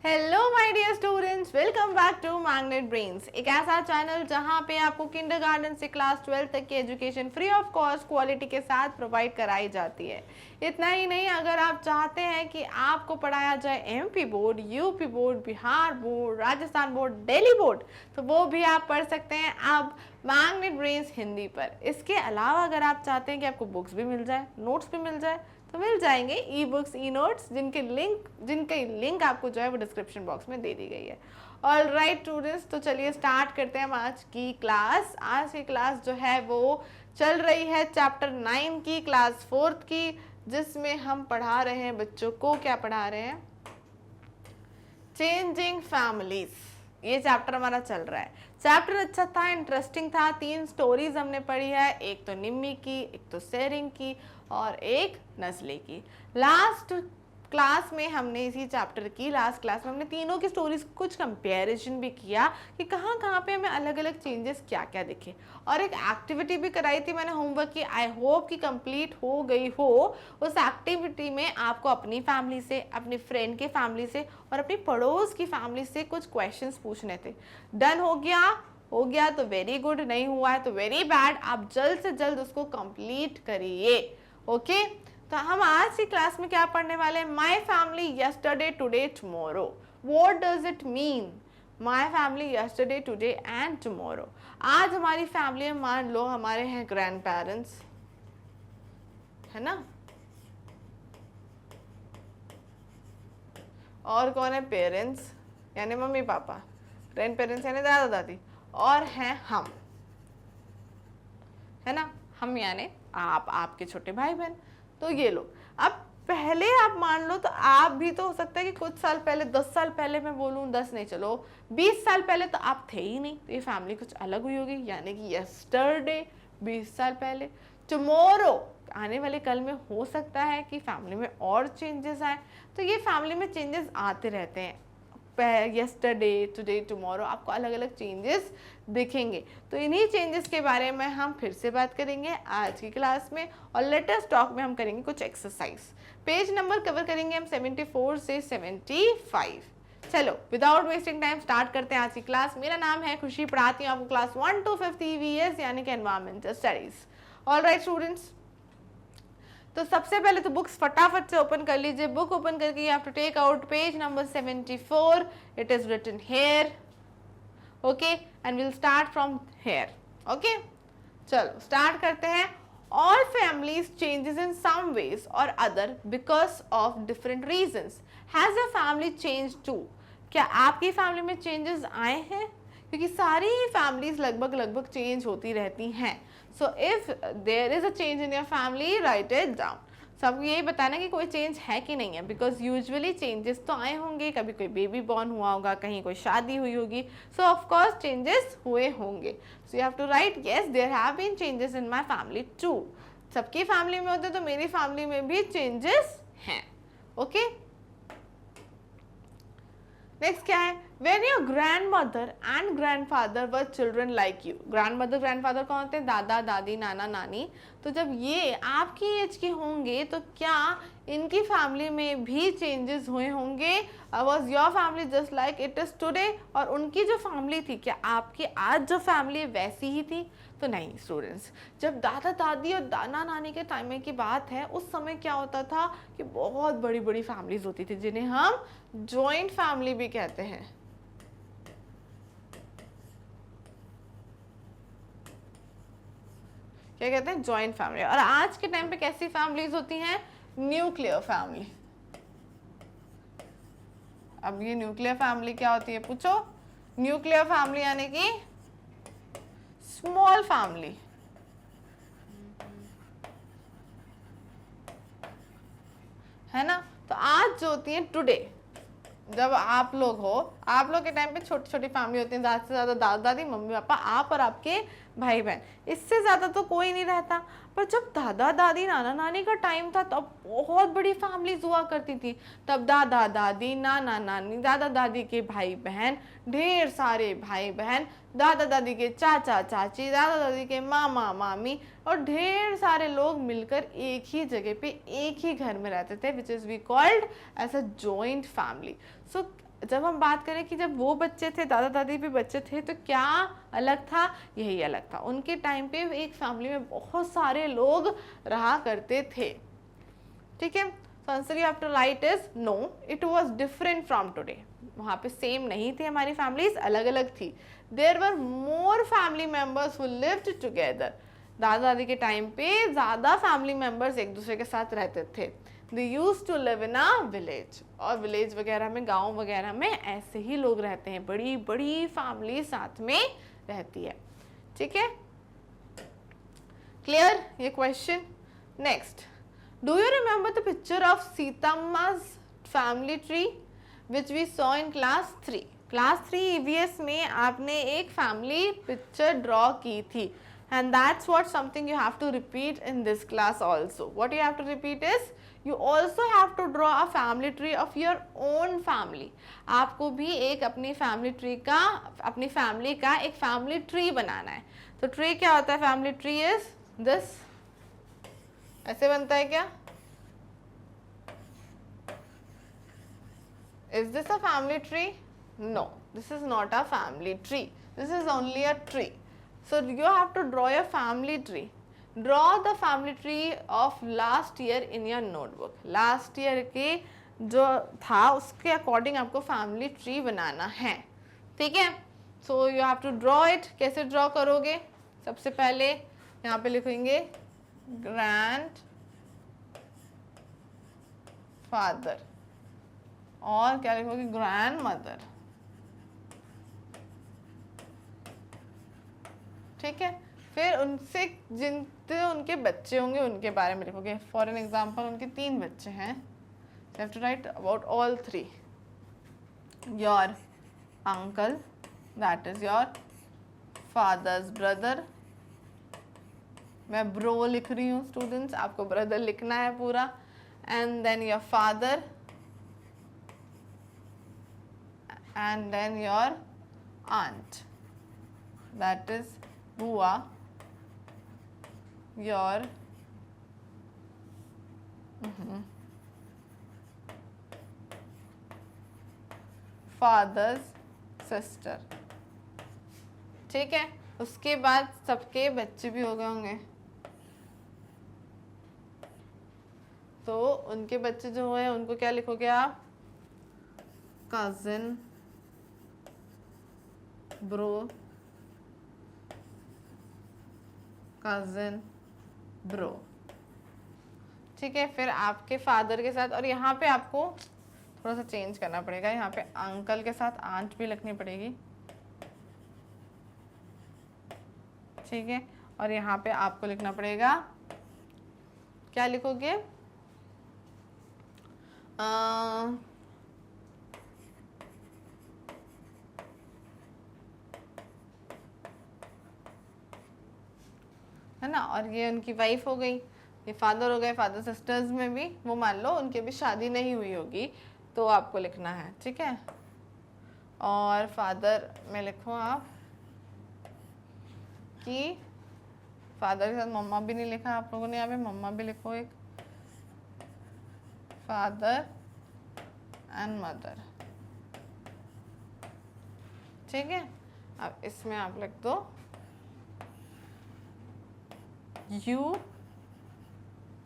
Hello my dear students, welcome back to magnet brains, एक ऐसा channel जहां पे आपको किंडरगार्टन से क्लास 12 तक की education free of cost quality के साथ प्रोवाइड कराई जाती है। इतना ही नहीं, अगर आप चाहते हैं कि आपको पढ़ाया जाए MP board, UP board, Bihar board, Rajasthan board, Delhi board, तो वो भी आप पढ़ सकते हैं अब मैग्नेट ब्रेन्स हिंदी पर। इसके अलावा अगर आप चाहते हैं कि आपको बुक्स भी मिल जाए, नोट्स भी मिल जाए, तो मिल जाएंगे ई बुक्स, ई नोट्स, जिनके लिंक आपको जो है वो डिस्क्रिप्शन बॉक्स में दे दी गई है। ऑल राइट स्टूडेंट्स, तो चलिए स्टार्ट करते हैं हम आज की क्लास। आज की क्लास जो है वो चल रही है चैप्टर 9 की, क्लास 4 की, जिसमें हम पढ़ा रहे हैं बच्चों को, क्या पढ़ा रहे हैं, चेंजिंग फैमिलीज। ये चैप्टर हमारा चल रहा है। चैप्टर अच्छा था, इंटरेस्टिंग था। 3 स्टोरीज हमने पढ़ी है, एक तो निम्मी की, एक तो सेरिंग की और एक नस्ले की। लास्ट क्लास में हमने इसी चैप्टर की लास्ट क्लास में हमने तीनों की स्टोरीज कुछ कंपैरिजन भी किया कि कहाँ कहाँ पे हमें अलग अलग चेंजेस क्या क्या दिखे, और एक एक्टिविटी भी कराई थी मैंने होमवर्क की। आई होप कि कंप्लीट हो गई हो। उस एक्टिविटी में आपको अपनी फैमिली से, अपने फ्रेंड के फैमिली से और अपनी पड़ोस की फैमिली से कुछ क्वेश्चंस पूछने थे। डन हो गया? हो गया तो वेरी गुड, नहीं हुआ है तो वेरी बैड। आप जल्द से जल्द उसको कंप्लीट करिए। ओके, तो हम आज की क्लास में क्या पढ़ने वाले हैं? My family yesterday, today, tomorrow. What does it mean? My family yesterday, today and tomorrow. आज हमारी फैमिली में मान लो हमारे हैं ग्रैंड पेरेंट्स, है ना, और कौन है? पेरेंट्स यानी मम्मी पापा, ग्रैंड पेरेंट्स यानी दादा दादी, और हैं हम, है ना। हम यानी आप, आपके छोटे भाई बहन। तो ये लोग, अब पहले आप मान लो तो आप भी तो हो सकता है कि कुछ साल पहले, 10 साल पहले, मैं बोलूँ 10 नहीं, चलो 20 साल पहले तो आप थे ही नहीं, तो ये फैमिली कुछ अलग हुई होगी। यानी कि यस्टरडे 20 साल पहले, टुमारो आने वाले कल में हो सकता है कि फैमिली में और चेंजेस आए। तो ये फैमिली में चेंजेस आते रहते हैं। यस्टरडे, टुडे, टुमारो, आपको अलग अलग चेंजेस दिखेंगे। तो इन्हीं चेंजेस के बारे में हम फिर से बात करेंगे आज की क्लास में। और लेटेस्ट टॉक में हम करेंगे कुछ एक्सरसाइज। पेज नंबर कवर करेंगे हम 74 से 75। चलो विदाउट वेस्टिंग टाइम स्टार्ट करते हैं आज की क्लास। मेरा नाम है खुशी, पढ़ाती हूँ आपको क्लास 1 to 5 EVS यानी कि environmental studies. All right students, तो सबसे पहले तो बुक्स फटाफट से ओपन कर लीजिए। बुक ओपन करके you have to take out page number 74। It is written here, okay, and will start from here. Okay, चलो स्टार्ट करते हैं। All families changes in some ways और other because of different reasons. Has a family change too? क्या आपकी family में changes आए हैं? क्योंकि सारी फैमिलीज लगभग चेंज होती रहती हैं। So if there is a change in your family, write it down. सबको यही बताना कि कोई चेंज है कि नहीं है, बिकॉज यूजुअली चेंजेस तो आए होंगे। कभी कोई बेबी बॉर्न हुआ होगा, कहीं कोई शादी हुई होगी, सो ऑफ कोर्स चेंजेस हुए होंगे। So you have to write yes there have been changes in my family too. सबकी फैमिली में होते तो मेरी फैमिली में भी चेंजेस हैं। ओके, नेक्स्ट क्या है? When your grandmother and grandfather were children like you, grandmother grandfather कौन होते हैं? दादा दादी, नाना नानी। तो जब ये आपकी एज के होंगे तो क्या इनकी फैमिली में भी चेंजेस हुए होंगे? Was your family just like it is today? और उनकी जो फैमिली थी, क्या आपकी आज जो फैमिली है वैसी ही थी? तो नहीं स्टूडेंट्स, जब दादा दादी और नाना नानी के टाइम की बात है, उस समय क्या होता था कि बहुत बड़ी बड़ी फैमिलीज होती थी, जिन्हें हम जॉइंट फैमिली भी कहते हैं। क्या कहते हैं? Joint family. और आज के टाइम पे कैसी फैमिलीज होती हैं? Nuclear family. अब ये न्यूक्लियर फैमिली क्या होती है पूछो? न्यूक्लियर फैमिली यानी कि स्मॉल फैमिली, है ना। तो आज जो होती है टुडे, जब आप लोग हो, आप लोग के टाइम पे छोटी छोटी फैमिली होती है, ज़्यादा से ज़्यादा दादा दादी, मम्मी पापा, आप और आपके भाई बहन, इससे ज़्यादा तो कोई नहीं रहता। पर जब दादा दादी नाना नानी का टाइम था तब बहुत बड़ी फैमिलीज हुआ करती थी। तब दादा दादी, नाना नानी, दादा दादी के भाई बहन, ढेर सारे भाई बहन, दादा दादी के चाचा चाची, दादा दादी के मामा मामी, और ढेर सारे लोग मिलकर एक ही जगह पे एक ही घर में रहते थे, which is we called as a joint family. So जब हम बात करें कि जब वो बच्चे थे, दादा दादी भी बच्चे थे, तो क्या अलग था? यही अलग था। उनके टाइम पे एक फैमिली में बहुत सारे लोग रहा करते थे। ठीक है, so answer you have to write is no, it was different from today. वहाँ पे सेम नहीं थी हमारी फैमिलीज, अलग अलग थी। There were more family members who lived together. दादा दादी के टाइम पे ज़्यादा फैमिली मेम्बर्स एक दूसरे के साथ रहते थे। They used to live in a village. और विलेज वगैरह में, गांव वगैरह में ऐसे ही लोग रहते हैं, बड़ी बड़ी फैमिली साथ में रहती है। ठीक है, क्लियर ये question? Next, do you remember the picture of Sitamma's family tree which we saw in class 3? Class 3 EVS में आपने एक फैमिली पिक्चर ड्रॉ की थी, and that's what something you have to repeat in this class also. What you have to repeat is you also have to draw a family tree of your own family. आपको भी एक अपनी family tree का, अपनी family का एक family tree बनाना है। तो ट्री क्या होता है? फैमिली ट्री इज दिस, ऐसे बनता है क्या? Is this a family tree? No, this is not a family tree. This is only a tree. So you have to draw your family tree. Draw the family tree of last year in your notebook. Last year के जो था उसके according आपको family tree बनाना है। ठीक है, so you have to draw it. कैसे draw करोगे? सबसे पहले यहाँ पे लिखेंगे ग्रैंड फादर, और क्या लिखोगे? Grand mother. ठीक है, फिर उनसे जिनसे उनके बच्चे होंगे उनके बारे में लिखोगे। फॉर एन एग्जाम्पल उनके 3 बच्चे हैं, you have to write about all 3. Your uncle, that is your father's brother. मैं ब्रो लिख रही हूँ स्टूडेंट्स, आपको ब्रदर लिखना है पूरा। And then your father, and then your aunt, that is बुआ, your father's sister। ठीक है, उसके बाद सबके बच्चे भी हो गए होंगे, तो उनके बच्चे जो हुए उनको क्या लिखोगे आप? Cousin, bro, cousin, bro. ठीक है, फिर आपके फादर के साथ, और यहाँ पे आपको थोड़ा सा चेंज करना पड़ेगा, यहाँ पे अंकल के साथ आंट भी लिखनी पड़ेगी। ठीक है, और यहाँ पे आपको लिखना पड़ेगा, क्या लिखोगे? है ना, और ये उनकी वाइफ हो गई, ये फादर हो गए। फादर सिस्टर्स में भी वो मान लो उनके भी शादी नहीं हुई होगी, तो आपको लिखना है। ठीक है, और फादर में लिखो आप कि फादर के साथ मम्मा भी नहीं लिखा आप लोगों ने, यहाँ पे मम्मा भी लिखो, एक फादर एंड मदर। ठीक है, अब इसमें आप लिख दो you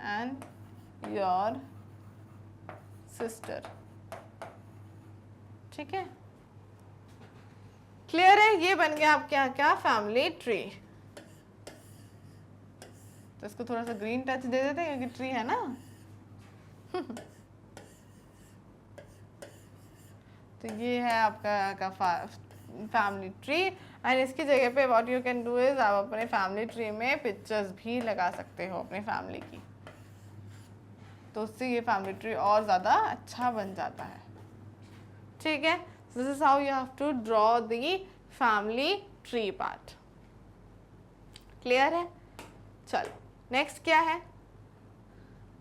and your sister। ठीक है, क्लियर है? ये बन गया आपके यहाँ क्या? Family tree. तो इसको थोड़ा सा ग्रीन टच दे देते हैं क्योंकि ट्री है ना। तो ये है आपका फैमिली ट्री। एंड इसकी जगह पे what you can do is आप अपने फैमिली ट्री में पिक्चर्स भी लगा सकते हो अपनी फैमिली की, तो उससे ये फैमिली ट्री और ज़्यादा अच्छा बन जाता है। ठीक है, this is how you have to draw the family tree part. Clear है? चलो नेक्स्ट क्या है?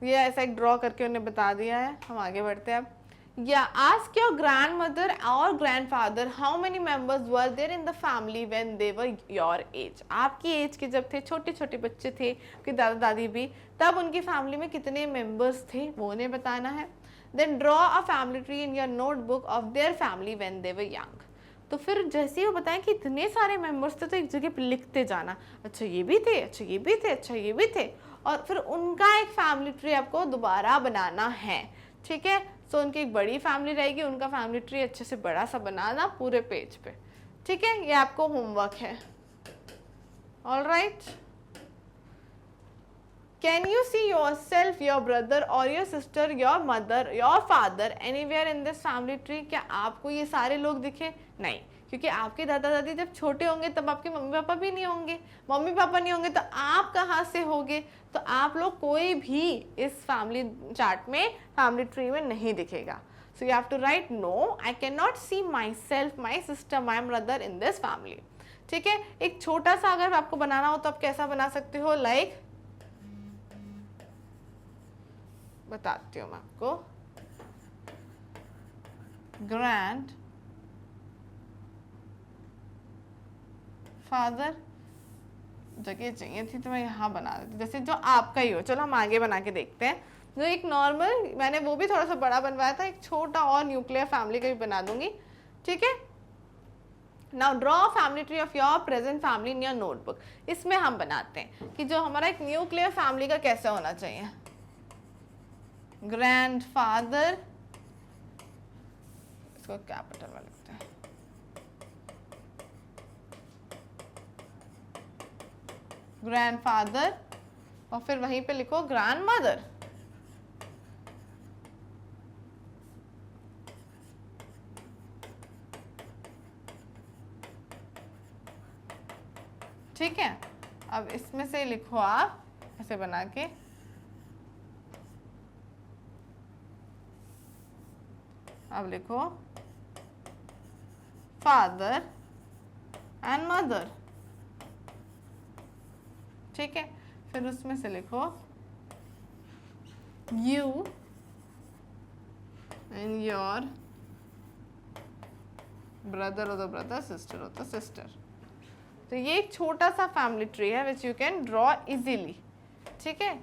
ये ऐसा एक ड्रॉ करके उन्हें बता दिया है, हम आगे बढ़ते हैं अब। Yeah, ask your grandmother or grandfather how many members were there in the family when they were your age। आपकी एज के जब थे, छोटे छोटे बच्चे थे, आपके दादा दादी भी, तब उनकी फैमिली में कितने मेंबर्स थे वो उन्हें बताना है। Then draw a family tree in your notebook of their family when they were young. तो फिर जैसे ही वो बताएं कि इतने सारे मेंबर्स थे तो एक जगह पे लिखते जाना, अच्छा ये भी थे, अच्छा ये भी थे, अच्छा ये भी थे, और फिर उनका एक फैमिली ट्री आपको दोबारा बनाना है। ठीक है, सो उनकी एक बड़ी फैमिली रहेगी, उनका फैमिली ट्री अच्छे से बड़ा सा बनाना पूरे पेज पे। ठीक है, ये आपको होमवर्क है। Alright, can you see yourself, your brother और your sister, your mother, your father anywhere in this family tree? क्या आपको ये सारे लोग दिखे? नहीं, क्योंकि आपके दादा दादी जब छोटे होंगे तब आपके मम्मी पापा भी नहीं होंगे, मम्मी पापा नहीं होंगे तो आप कहाँ से होगे? तो आप लोग कोई भी इस फैमिली चार्ट में, फैमिली ट्री में नहीं दिखेगा। So you have to write no, I can not see myself, my sister, my brother in this family. ठीक है, एक छोटा सा अगर आपको बनाना हो तो आप कैसा बना सकते हो? लाइक बताती हूँ मैं आपको, ग्रैंड फादर, जगह चाहिए थी तो मैं यहाँ बना देती, जैसे जो आपका ही हो। चलो हम आगे बना के देखते हैं। जो एक नॉर्मल, मैंने वो भी थोड़ा सा बड़ा बनवाया था, एक छोटा और न्यूक्लियर फैमिली का भी बना दूंगी। ठीक है, now draw family tree of your present family in your notebook. इसमें हम बनाते हैं कि जो हमारा एक न्यूक्लियर फैमिली का कैसा होना चाहिए। ग्रैंडफादर, इसको कैपिटल में लिखते हैं, ग्रैंडफादर, और फिर वहीं पे लिखो ग्रैंडमदर। ठीक है, अब इसमें से लिखो आप ऐसे बना के, अब लिखो फादर एंड मदर। ठीक है, फिर उसमें से लिखो यू एंड योर ब्रदर हो तो ब्रदर, सिस्टर हो तो सिस्टर। तो ये एक छोटा सा फैमिली ट्री है which you can draw easily. ठीक है,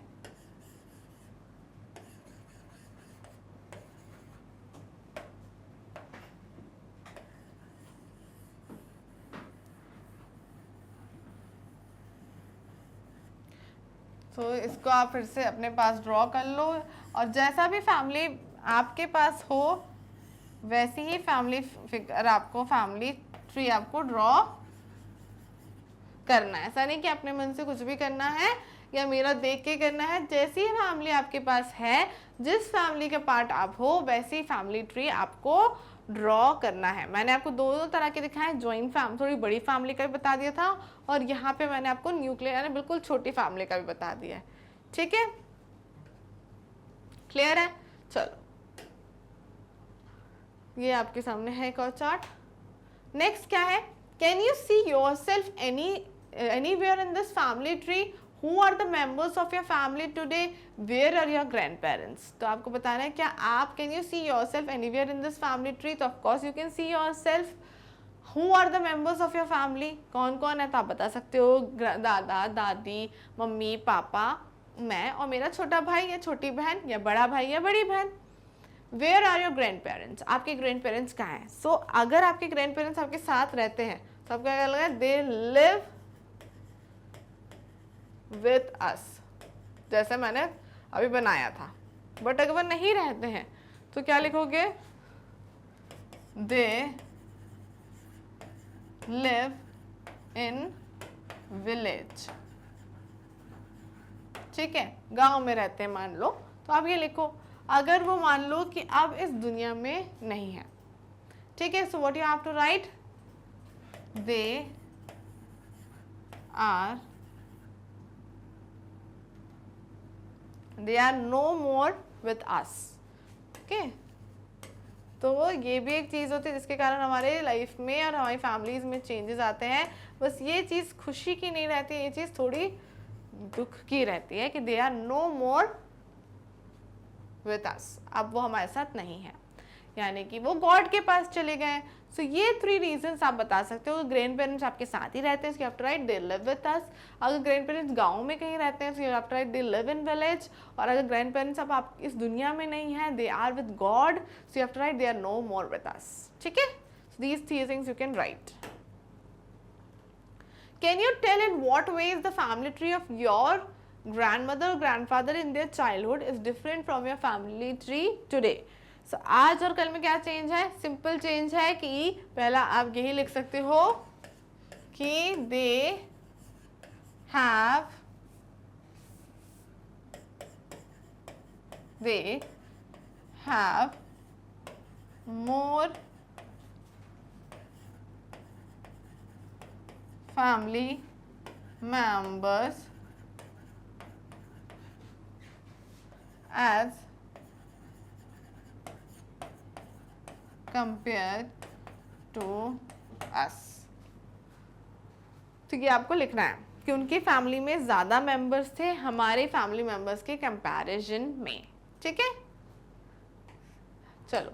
तो इसको आप फिर से अपने पास ड्रॉ कर लो, और जैसा भी फैमिली आपके पास हो वैसी ही फैमिली फिगर आपको, फैमिली ट्री आपको ड्रॉ करना है। ऐसा नहीं कि अपने मन से कुछ भी करना है या मेरा देख के करना है। जैसी फैमिली आपके पास है, जिस फैमिली का पार्ट आप हो, वैसी फैमिली ट्री आपको ड्रॉ करना है। मैंने आपको दो तरह के दिखाए, ज्वाइंट फैमिली, थोड़ी बड़ी फैमिली का भी बता दिया था, और यहाँ पे मैंने आपको न्यूक्लियर यानी बिल्कुल छोटी फैमिली का भी बता दिया है। ठीक है, क्लियर है? चलो, ये आपके सामने है एक और चार्ट। नेक्स्ट क्या है? Can you see yourself anywhere in this family tree? Who are the members of your family today? Where are your grandparents? तो आपको बताना है क्या आप can you see yourself anywhere in this family tree? तो of course you can see yourself. Who are the members of your family? कौन कौन है तो आप बता सकते हो, दादा दादी, मम्मी पापा, मैं और मेरा छोटा भाई या छोटी बहन, या बड़ा भाई या बड़ी बहन। Where are your grandparents? आपके ग्रैंड पेरेंट्स कहाँ हैं? So अगर आपके ग्रैंड पेरेंट्स आपके साथ रहते हैं तो आपका क्या लगा? They live with us, जैसे मैंने अभी बनाया था। बट अगर वो नहीं रहते हैं तो क्या लिखोगे? They live in village। ठीक है, गांव में रहते हैं मान लो, तो आप ये लिखो। अगर वो मान लो कि अब इस दुनिया में नहीं है, ठीक है, so what you have to write? They are no more with us. Okay, तो ये भी एक चीज़ होती है जिसके कारण हमारे लाइफ में और हमारी फैमिलीज में चेंजेस आते हैं। बस ये चीज़ खुशी की नहीं रहती है, ये चीज़ थोड़ी दुख की रहती है कि they are no more with us, अब वो हमारे साथ नहीं है। यानी कि वो गॉड के पास चले गए। सो ये 3 रीजंस आप बता सकते हो। ग्रैंड पेरेंट्स आपके साथ ही रहते हैं, you have to write they live with us. अगर ग्रैंड पेरेंट्स गाँव में कहीं रहते हैं, so you have to write they live in village. और अगर ग्रैंड पेरेंट्स अब आप इस दुनिया में नहीं है, they are with God, so you have to write they are no more with us. ठीक है, so these 3 things you can write. Can you tell in what ways the family tree of your grandmother or grandfather in their childhood is different from your family tree today? So आज और कल में क्या change है? Simple change है कि पहला आप यही लिख सकते हो कि they have more family members as compared to us। तो ये आपको लिखना है कि उनकी फैमिली में ज़्यादा मेंबर्स थे हमारे फैमिली मेंबर्स के कंपैरिजन में। ठीक है, चलो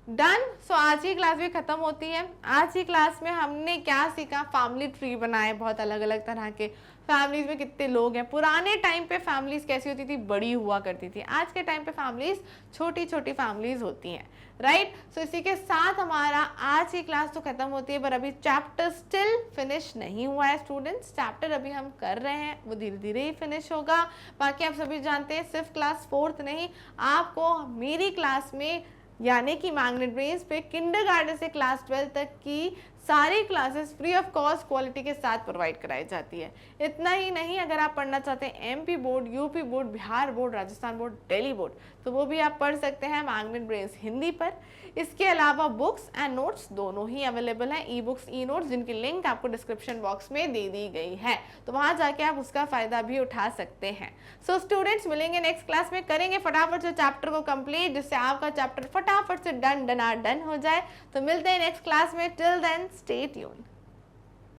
डन। सो आज की क्लास भी खत्म होती है। आज की क्लास में हमने क्या सीखा? फैमिली ट्री बनाए, बहुत अलग अलग तरह के फैमिलीज में कितने लोग हैं। पुराने टाइम पे फैमिलीज कैसी होती थी? बड़ी हुआ करती थी। आज के टाइम पे फैमिलीज छोटी छोटी फैमिलीज होती हैं, राइट। सो इसी के साथ हमारा आज की क्लास तो खत्म होती है, पर अभी चैप्टर स्टिल फिनिश नहीं हुआ है स्टूडेंट्स। चैप्टर अभी हम कर रहे हैं, वो धीरे धीरे ही फिनिश होगा। बाकी आप सभी जानते हैं सिर्फ क्लास 4th नहीं, आपको मेरी क्लास में यानी कि मैग्नेट ब्रेन्स पे किंडरगार्टन से क्लास 12 तक की सारी classes free of cost quality के साथ प्रोवाइड कराई जाती है। इतना ही नहीं, अगर आप पढ़ना चाहते हैं MP board, UP board, Bihar board, Rajasthan board, Delhi board, तो वो भी आप पढ़ सकते हैं मैग्नेट ब्रेन्स हिंदी पर। इसके अलावा बुक्स एंड नोट्स दोनों ही अवेलेबल हैं, ई बुक्स, ई नोट्स, जिनकी लिंक आपको डिस्क्रिप्शन बॉक्स में दे दी गई है, तो वहां जाके आप उसका फायदा भी उठा सकते हैं। सो स्टूडेंट्स, मिलेंगे नेक्स्ट क्लास में, करेंगे फटाफट से चैप्टर को कंप्लीट, जिससे आपका चैप्टर फटाफट से डन हो जाए। तो मिलते हैं नेक्स्ट क्लास में, टिल देन स्टे ट्यून्ड।